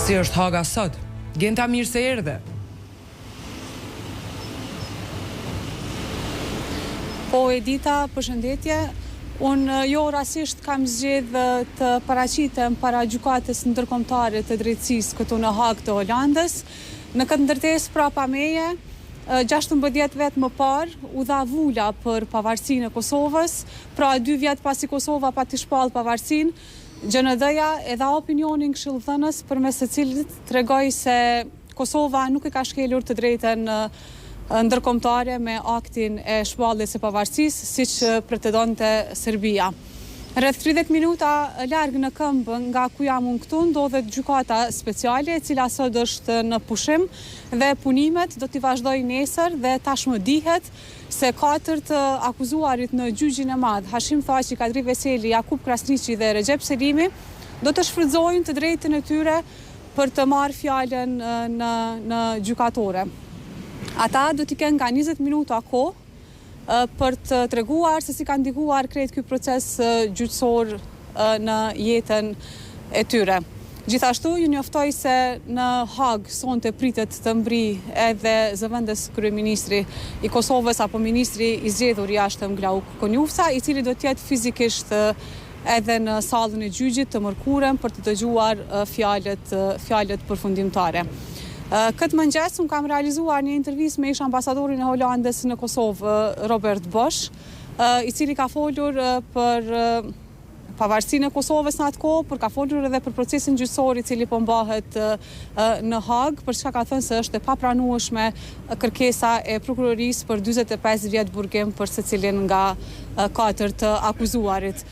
Si është Haga sot? Genta, mirë se erdhe. Po, Edita, përshëndetje. Unë jo rasisht kam zgjedhë të paraqitem para gjykatës ndërkombëtare të drejtësisë këtu në Hag të Holandës. Në këtë ndërtesë prapa meje, 16 vjet më parë u dha vula për pavarësinë e Kosovës, pra 2 vjet pasi Kosova pati shpallë pavarësinë, GND-ja e dha opinionin këshillëdhënës përmes të cilit tregoi se Kosova nuk e ka shkelur të drejtën ndërkombëtare me aktin e shpalljes së pavarësisë, siç pretendonte Serbia. Rreth 30 minuta larg në këmbë nga ku jam unë këtu ndodhet gjykata speciale, e cila sot është në pushim dhe punimet do t'i vazhdojnë nesër dhe tashmë dihet se 4 akuzuarit në gjyqin e madh, Hashim Thaçi, Kadri Veseli, Jakub Krasniqi dhe Recep Selimi, do të shfrytëzojnë të drejtën e tyre për të marrë fjalën në gjykatore. Ata do t'i kenë nga 20 minuta kohë për të treguar se si ka ndikuar krejt ky proces gjyqësor në jetën e tyre. Gjithashtu ju njoftoj se në Hag sonte pritet të mbrijë edhe zëvendës kryeministri i Kosovës apo ministri i zgjedhur jashtëm Glauk Konjufca, i cili do të jetë fizikisht edhe në sallën e gjyqit të mërkurën për të dëgjuar fjalët përfundimtare. Këtë mëngjes unë kam realizuar një intervistë me ish ambasadorin e Holandës në Kosovë, Robert Bosch, i cili ka folur për pavarësinë e Kosovës në atë kohë, por ka folur edhe për procesin gjyqësor i cili po mbahet në Hag, për çka ka thënë se është e papranueshme kërkesa e prokurorisë për 45 vjet burgim për secilin nga 4 të akuzuarit.